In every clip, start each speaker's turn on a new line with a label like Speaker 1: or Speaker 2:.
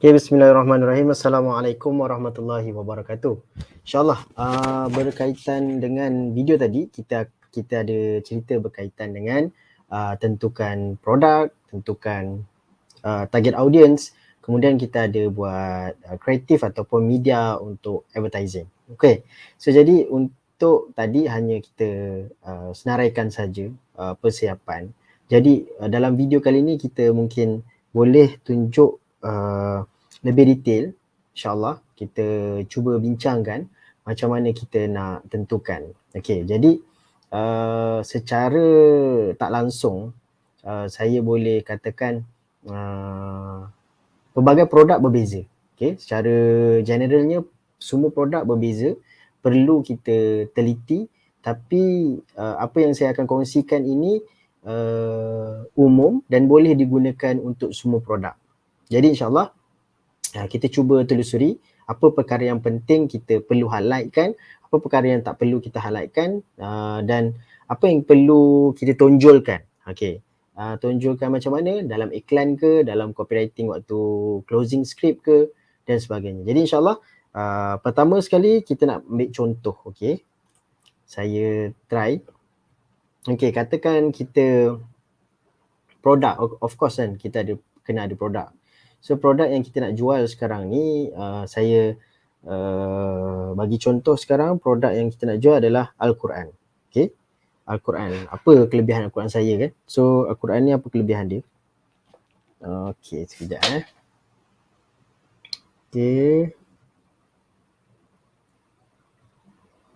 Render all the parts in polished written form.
Speaker 1: Okay, bismillahirrahmanirrahim. Assalamualaikum warahmatullahi wabarakatuh. InsyaAllah berkaitan dengan video tadi, kita ada cerita berkaitan dengan tentukan produk, tentukan target audience, kemudian kita ada buat kreatif ataupun media untuk advertising. Okay, so jadi untuk tadi hanya kita senaraikan saja persiapan. Jadi dalam video kali ini kita mungkin boleh tunjuk lebih detail, insyaAllah kita cuba bincangkan macam mana kita nak tentukan. Okay, jadi secara tak langsung saya boleh katakan pelbagai produk berbeza. Okay, secara generalnya semua produk berbeza, perlu kita teliti, tapi apa yang saya akan kongsikan ini umum dan boleh digunakan untuk semua produk. Jadi insyaAllah kita cuba telusuri apa perkara yang penting kita perlu highlightkan, apa perkara yang tak perlu kita highlightkan, dan apa yang perlu kita tonjolkan. Okay. Tonjolkan macam mana dalam iklan ke, dalam copywriting waktu closing script ke dan sebagainya. Jadi insyaAllah pertama sekali kita nak ambil contoh. Okay. Saya try. Okay, katakan kita produk, of course kan kita kena ada produk. So produk yang kita nak jual sekarang ni saya bagi contoh sekarang produk yang kita nak jual adalah Al-Quran. Okay, Al-Quran. Apa kelebihan Al-Quran saya kan? So Al-Quran ni apa kelebihan dia? Okay, sekejap Okay.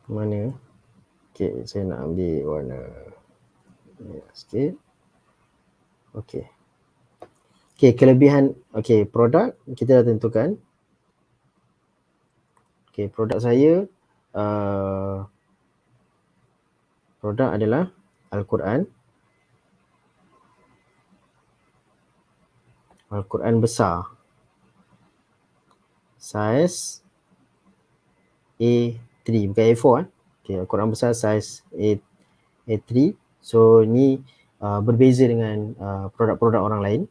Speaker 1: Mana? Okay, saya nak ambil warna sikit. Okay. Okay, kelebihan, okay, produk kita dah tentukan. Okay, produk saya produk adalah Al-Quran. Al-Quran besar. Saiz A3, bukan A4 Okay, Al-Quran besar saiz A3. So ni berbeza dengan produk-produk orang lain.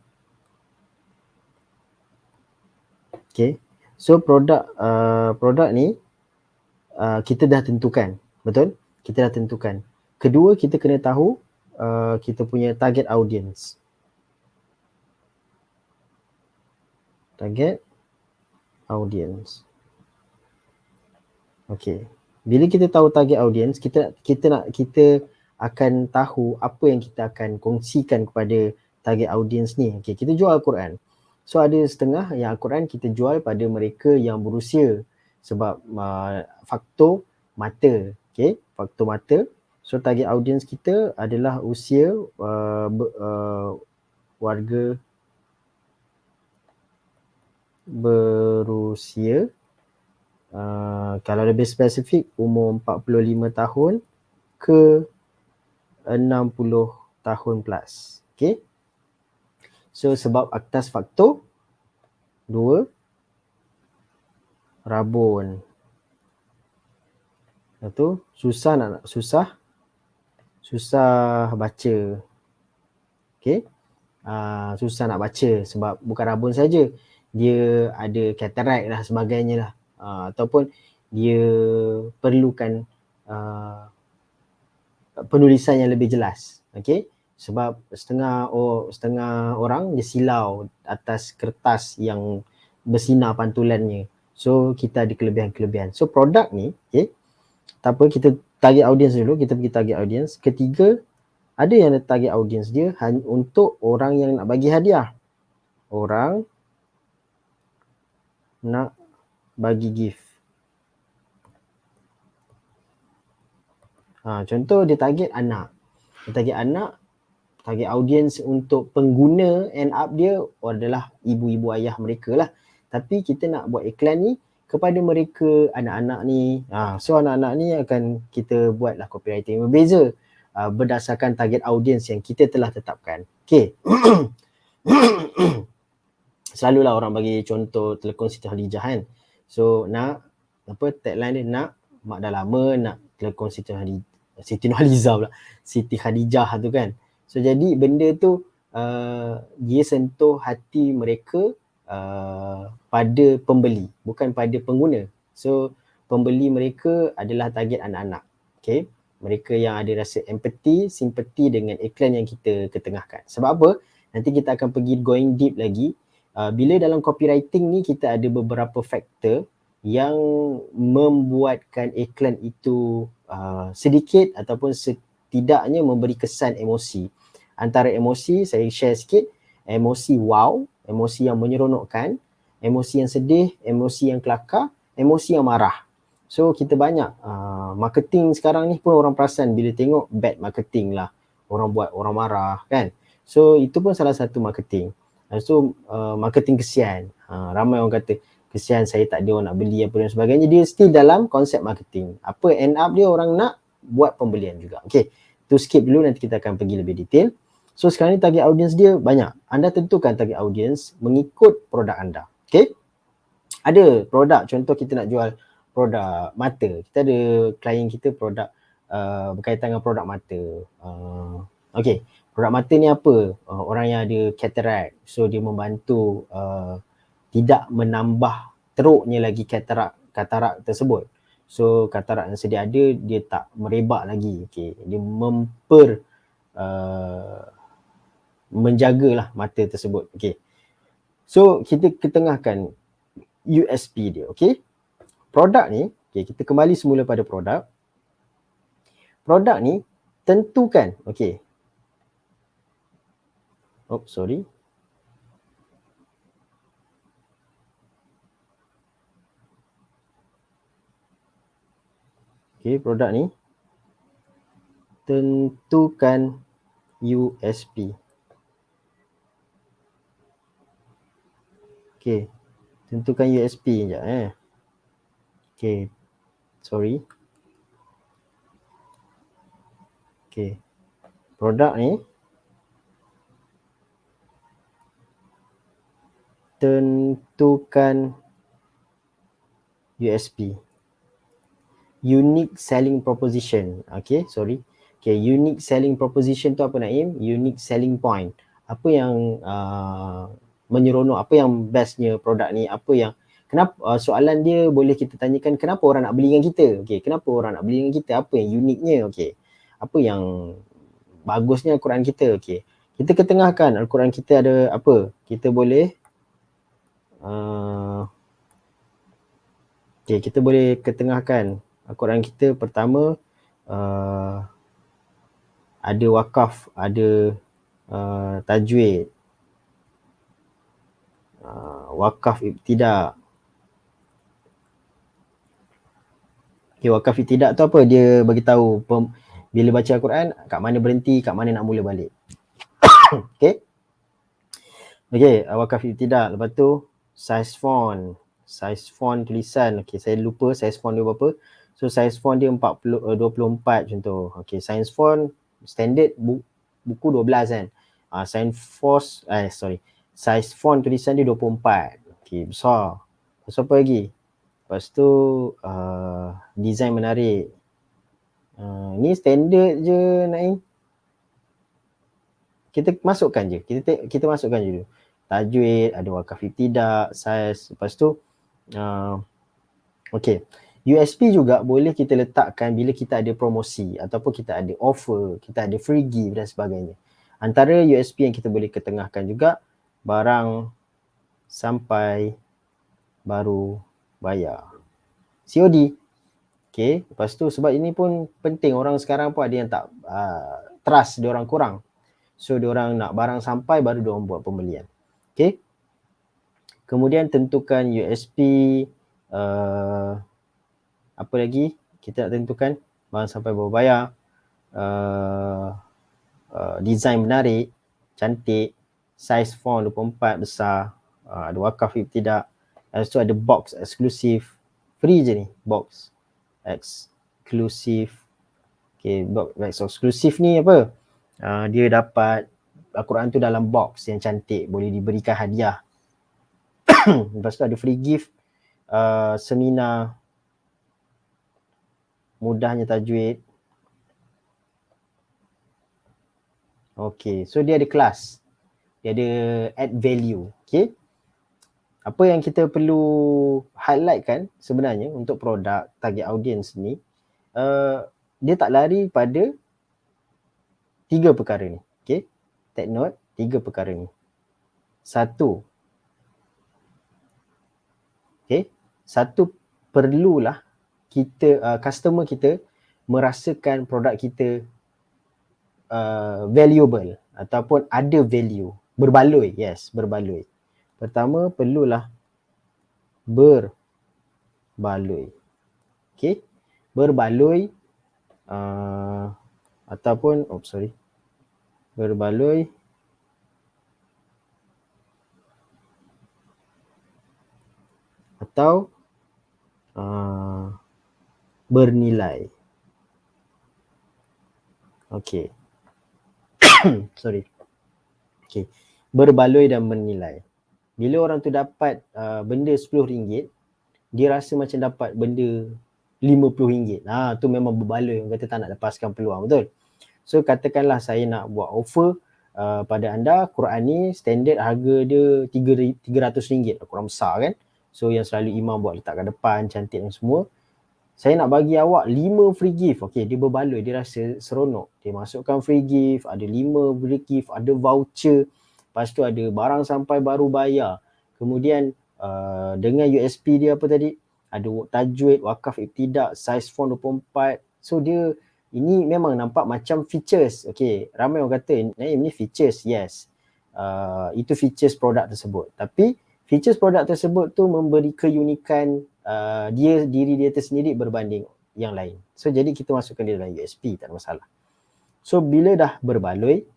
Speaker 1: Okay, so produk ni kita dah tentukan, betul? Kita dah tentukan. Kedua, kita kena tahu kita punya target audience. Target audience. Okay. Bila kita tahu target audience, kita akan tahu apa yang kita akan kongsikan kepada target audience ni. Okay, kita jual Al-Quran. So ada setengah yang Al-Quran kita jual pada mereka yang berusia sebab faktor mata. Okay, faktor mata. So target audience kita adalah usia warga berusia kalau lebih spesifik umur 45 tahun ke 60 tahun plus. Okay. So sebab atas faktor 2, rabun. Itu susah baca. Okay. Susah nak baca sebab bukan rabun saja, dia ada katarak lah sebagainya lah. Ataupun dia perlukan penulisan yang lebih jelas. Okay. Sebab setengah orang dia silau atas kertas yang bersinar pantulannya. So kita ada kelebihan-kelebihan. So produk ni, okay, tak apa, kita target audience dulu, kita pergi target audience. Ketiga, ada yang target audience dia untuk orang yang nak bagi hadiah. Orang nak bagi gift. Contoh dia target anak. Dia target anak, target audience untuk pengguna end up dia adalah ibu-ibu ayah mereka lah. Tapi kita nak buat iklan ni kepada mereka anak-anak ni. So anak-anak ni akan kita buatlah copywriting berbeza berdasarkan target audience yang kita telah tetapkan. Okay. Selalulah orang bagi contoh telekon Siti Khadijah kan. So nak tagline dia, nak mak dah lama nak telekon Siti Nurhaliza pula, Siti Khadijah tu kan. So jadi benda tu dia sentuh hati mereka pada pembeli, bukan pada pengguna. So pembeli mereka adalah target anak-anak. Okay, mereka yang ada rasa empathy, simpati dengan iklan yang kita ketengahkan. Sebab apa? Nanti kita akan pergi going deep lagi. Bila dalam copywriting ni kita ada beberapa faktor yang membuatkan iklan itu sedikit ataupun setidaknya memberi kesan emosi. Antara emosi, saya share sikit, emosi wow, emosi yang menyeronokkan, emosi yang sedih, emosi yang kelakar, emosi yang marah. So kita banyak marketing sekarang ni pun orang perasan bila tengok bad marketing lah. Orang buat orang marah kan. So itu pun salah satu marketing. So marketing kesian. Ramai orang kata kesian saya tak ada orang nak beli apa dan sebagainya. Dia still dalam konsep marketing. Apa end up dia orang nak buat pembelian juga. Okay, tu skip dulu, nanti kita akan pergi lebih detail. So sekarang ni target audience dia banyak. Anda tentukan target audience mengikut produk anda. Okay, ada produk, contoh kita nak jual produk mata. Kita ada klien kita produk berkaitan dengan produk mata. Okay, produk mata ni apa? Orang yang ada cataract. So dia membantu tidak menambah teruknya lagi katarak tersebut. So katarak yang sedia ada dia tak merebak lagi. Okay, dia menjagalah mata tersebut. Okay, so kita ketengahkan USP dia. Okay, produk ni, okay, kita kembali semula pada produk. Produk ni tentukan, okay. Oh, sorry. Okay, produk ni tentukan USP. Okay, tentukan USP sekejap Okay, sorry. Okay, produk ni tentukan USP. Unique selling proposition. Okay, sorry. Okay, unique selling proposition tu apa Naim? Unique selling point. Apa yang menyeronok, apa yang bestnya produk ni, apa yang kenapa soalan dia boleh kita tanyakan kenapa orang nak beli dengan kita. Okay, kenapa orang nak beli dengan kita? Apa yang uniknya? Okay, apa yang bagusnya Al-Quran kita? Okay, kita ketengahkan Al-Quran kita ada apa? Kita boleh okay, kita boleh ketengahkan Al-Quran kita. Pertama ada wakaf, ada tajwid, wakaf ibtidak. Okay, wakaf ibtidak tu apa? Dia bagi tahu bila baca Al-Quran kat mana berhenti, kat mana nak mula balik. Okay. Okay, wakaf ibtidak. Lepas tu size font. Size font tulisan. Okay, saya lupa size font dia berapa. So size font dia 24 contoh. Okay, size font standard buku 12 kan. Size font tulisan dia 24. Okay, besar. Lepas apa lagi? Lepas tu design menarik. Ni standard je Naim. Kita masukkan je. Kita masukkan je dulu. Tajwid, ada wakaf ibtidak, size. Lepas tu okay, USP juga boleh kita letakkan bila kita ada promosi ataupun kita ada offer, kita ada free gift dan sebagainya. Antara USP yang kita boleh ketengahkan juga barang sampai baru bayar. COD. Okay, lepas tu sebab ini pun penting, orang sekarang pun ada yang tak trust diorang kurang. So diorang nak barang sampai baru diorang buat pembelian. Okay. Kemudian tentukan USP, apa lagi kita nak tentukan? Barang sampai baru bayar, design menarik, cantik, size font 24 besar, ada wakaf ibtidak. Lepas tu ada box eksklusif, free je ni, box eksklusif. Okay, box eksklusif ni apa? Dia dapat Al-Quran tu dalam box yang cantik, boleh diberikan hadiah. Lepas tu ada free gift, seminar mudahnya tajwid. Okay, so dia ada kelas, dia ada add value. Okay, apa yang kita perlu highlightkan sebenarnya untuk produk target audience ni, dia tak lari pada 3 perkara ni. Okay, take note 3 perkara ni. Satu, okay, satu, perlulah kita, customer kita merasakan produk kita valuable ataupun ada value, berbaloi. Yes, berbaloi. Pertama, perlulah berbaloi. Okay, berbaloi ataupun berbaloi atau bernilai. Okay. Sorry. Okay. Berbaloi dan bernilai. Bila orang tu dapat benda RM10, dia rasa macam dapat benda RM50. Tu memang berbaloi. Orang kata tak nak lepaskan peluang, betul? So katakanlah saya nak buat offer pada anda, Quran ni standard harga dia RM300. Kurang besar kan? So yang selalu imam buat letak kat depan, cantik dan semua. Saya nak bagi awak 5 free gift. Okay, dia berbaloi, dia rasa seronok. Dia masukkan free gift, ada 5 free gift, ada voucher. Lepas tu ada barang sampai baru bayar. Kemudian dengan USP dia apa tadi? Ada tajwid, wakaf ibtidak, size font 24. So dia, ini memang nampak macam features. Okay, ramai orang kata, Naim ni features. Yes, itu features produk tersebut. Tapi features produk tersebut tu memberi keunikan diri dia tersendiri berbanding yang lain. So jadi kita masukkan dia dalam USP, tak ada masalah. So bila dah berbaloi,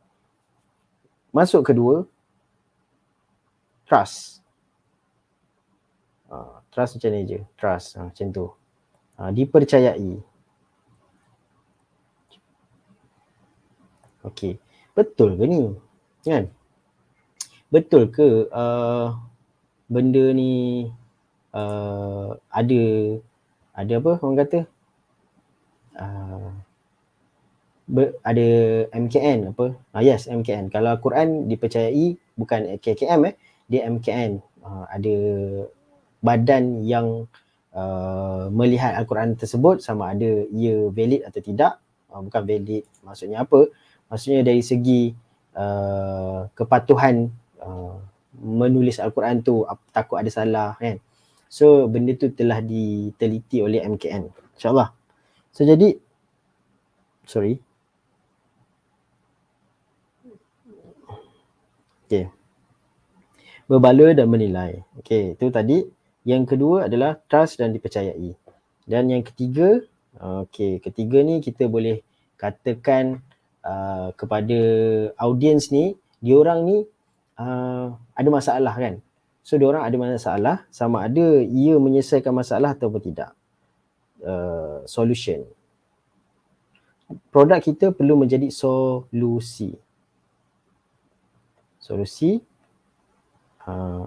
Speaker 1: masuk kedua, trust. Trust macam ni je, trust macam tu. Dipercayai. Okay, betul ke ni? Kan? Betul ke benda ni ada apa orang kata? Ada MKN apa? Yes, MKN. Kalau Quran dipercayai, bukan KKM dia MKN. Ada badan yang melihat Al-Quran tersebut sama ada ia valid atau tidak. Bukan valid maksudnya apa? Maksudnya dari segi kepatuhan menulis Al-Quran tu, takut ada salah kan. So benda tu telah diteliti oleh MKN, insyaAllah. So jadi Okay, berbaloi dan menilai. Okay, itu tadi. Yang kedua adalah trust dan dipercayai. Dan yang ketiga, ketiga ni kita boleh katakan kepada audiens ni, diorang ni ada masalah kan. So diorang ada masalah, sama ada ia menyelesaikan masalah ataupun tidak. Solution. Produk kita perlu menjadi solusi.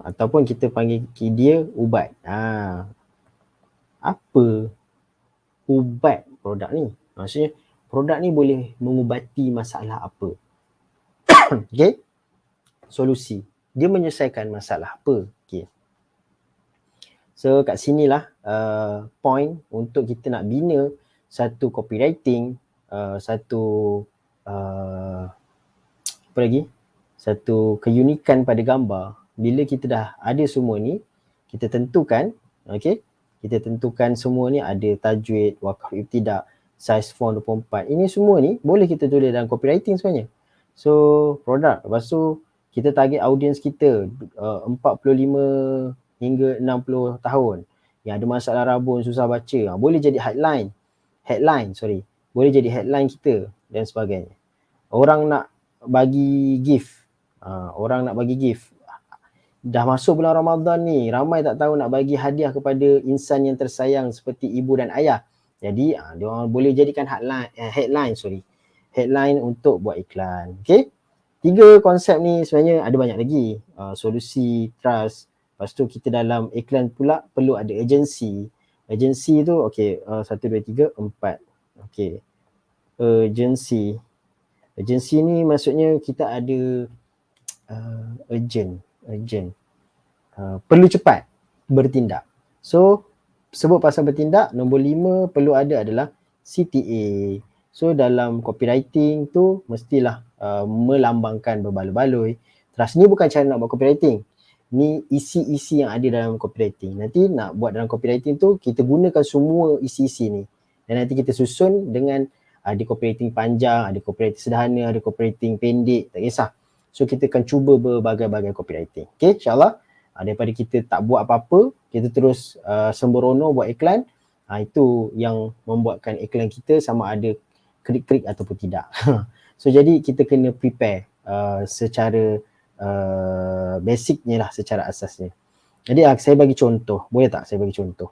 Speaker 1: Ataupun kita panggil dia ubat. Apa ubat produk ni? Maksudnya produk ni boleh mengubati masalah apa? Okay, solusi. Dia menyelesaikan masalah apa? Okay. So kat sinilah point untuk kita nak bina satu copywriting, satu satu keunikan pada gambar. Bila kita dah ada semua ni, kita tentukan, kita tentukan semua ni, ada tajwid, wakaf ibtidak, size font 24. Ini semua ni boleh kita tulis dalam copywriting sebenarnya. So produk, lepas tu kita target audience kita 45 hingga 60 tahun yang ada masalah rabun, susah baca. Boleh jadi headline. Boleh jadi headline kita dan sebagainya. Orang nak bagi gift. Dah masuk bulan Ramadan ni, ramai tak tahu nak bagi hadiah kepada insan yang tersayang seperti ibu dan ayah. Jadi dia orang boleh jadikan headline untuk buat iklan. Okay, 3 konsep ni sebenarnya ada banyak lagi. Solusi, trust. Lepas tu kita dalam iklan pula perlu ada agensi. Agensi tu 1, 2, 3, 4. Okay, agensi ni maksudnya kita ada agent. perlu cepat bertindak. So sebut pasal bertindak, nombor 5 perlu ada adalah CTA. So dalam copywriting tu mestilah melambangkan berbaloi-baloi. Terus ni bukan cara nak buat copywriting. Ni isi-isi yang ada dalam copywriting. Nanti nak buat dalam copywriting tu kita gunakan semua isi-isi ni. Dan nanti kita susun dengan ada copywriting panjang, ada copywriting sederhana, ada copywriting pendek, tak kisah. So kita akan cuba berbagai-bagai copywriting. Okay, insyaAllah. Daripada kita tak buat apa-apa, kita terus sembrono buat iklan, itu yang membuatkan iklan kita sama ada klik-klik ataupun tidak. So jadi kita kena prepare secara basicnya lah, secara asasnya. Jadi saya bagi contoh, boleh tak saya bagi contoh?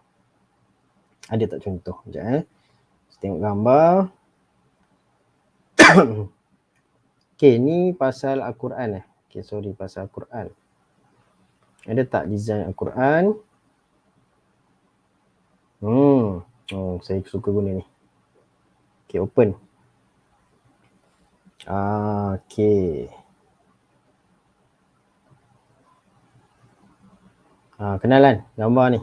Speaker 1: Ada tak contoh? Sekejap saya tengok gambar. Okay, ni pasal Al-Quran Okay, sorry, pasal Al-Quran. Ada tak design Al-Quran? Saya suka guna ni. Okay, open. Okay. Kenalan gambar ni.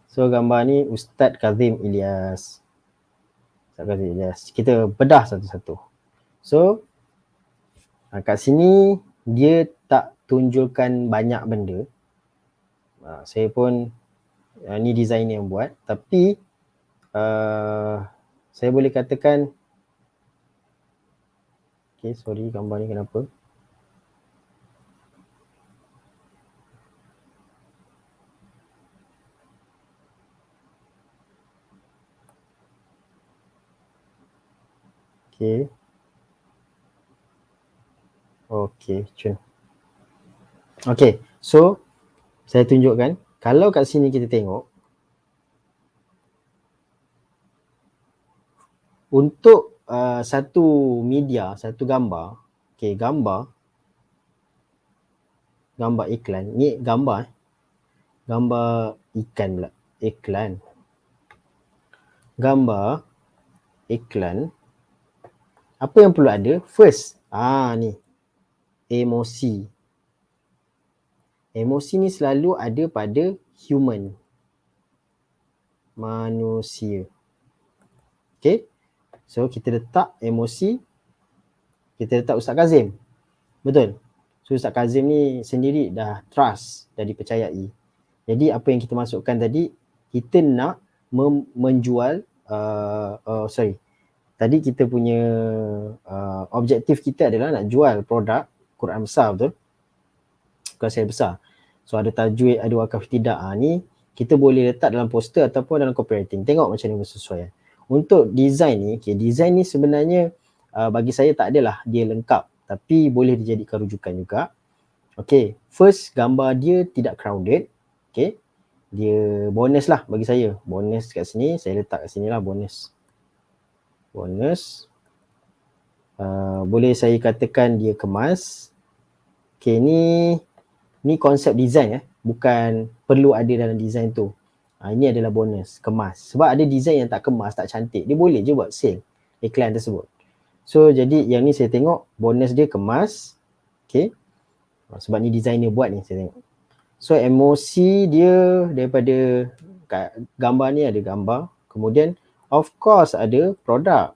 Speaker 1: So gambar ni Ustaz Kazim Ilyas. Ustaz Kazim Ilyas. Kita bedah satu-satu. So kat sini dia tak tunjukkan banyak benda. Saya pun ni designer yang buat, tapi saya boleh katakan, okay, sorry, gambar ni kenapa? Okay. Okay, cun. Okay, so saya tunjukkan. Kalau kat sini kita tengok, untuk satu media, satu gambar, okay, gambar iklan, ni gambar ikan pula, iklan. Gambar iklan, apa yang perlu ada? First, ni emosi. Emosi ni selalu ada pada human, manusia. Okay, so kita letak emosi, kita letak Ustaz Kazim. Betul? So Ustaz Kazim ni sendiri dah trust, dah dipercayai. Jadi apa yang kita masukkan tadi, kita nak menjual, tadi kita punya objektif kita adalah nak jual produk Quran besar, betul? Quran saya besar. So ada tajwid, ada wakaf tidak. Ni kita boleh letak dalam poster ataupun dalam copywriting. Tengok macam ni bersesuaian. Untuk design ni, design ni sebenarnya bagi saya tak adalah dia lengkap, tapi boleh dijadikan rujukan juga. Okay, first gambar dia tidak crowded. Okay, dia bonus lah bagi saya. Bonus kat sini, saya letak kat sini lah bonus. Boleh saya katakan dia kemas. Okay, ni konsep design bukan perlu ada dalam design tu. Ini adalah bonus, kemas. Sebab ada design yang tak kemas, tak cantik, dia boleh je buat sale iklan tersebut. So jadi yang ni saya tengok bonus dia kemas. Okay, sebab ni designer buat ni, saya tengok. So emosi dia daripada kat gambar ni ada gambar, kemudian of course ada produk.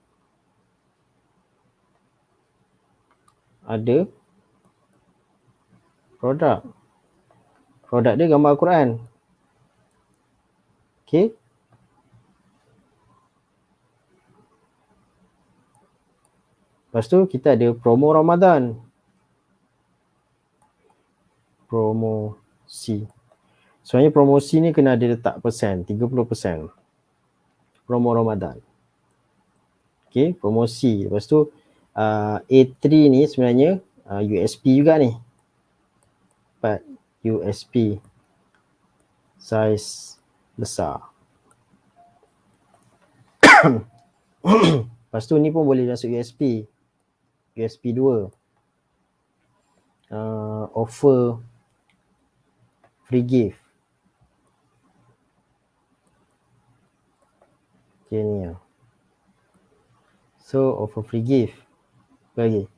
Speaker 1: Ada produk. Produk dia gambar Al-Quran. Okay. Lepas tu kita ada promo Ramadan. Promosi. Sebenarnya promosi ni kena ada letak persen, 30%. Promo Ramadan. Okay, promosi. Lepas tu A3 ni sebenarnya USP juga ni. USP size besar. Lepas tu ni pun boleh masuk USP. USP 2. Offer free gift. Okay, ni ya. So offer free gift. Lagi.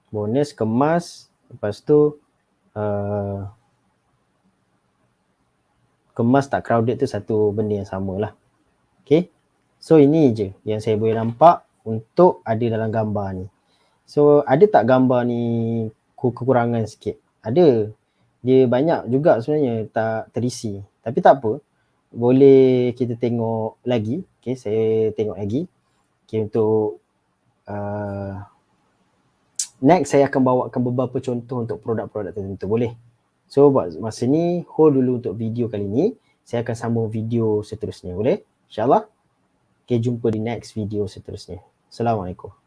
Speaker 1: Bonus kemas. Lepas tu kemas tak crowded tu satu benda yang sama lah. Okay, so ini je yang saya boleh nampak untuk ada dalam gambar ni. So ada tak gambar ni kekurangan sikit? Ada. Dia banyak juga sebenarnya tak terisi. Tapi tak apa. Boleh kita tengok lagi. Okay, saya tengok lagi. Okay, untuk next saya akan bawakan beberapa contoh untuk produk-produk tertentu. Boleh? So buat masa ni hold dulu untuk video kali ni. Saya akan sambung video seterusnya. Boleh? InsyaAllah. Okay, jumpa di next video seterusnya. Assalamualaikum.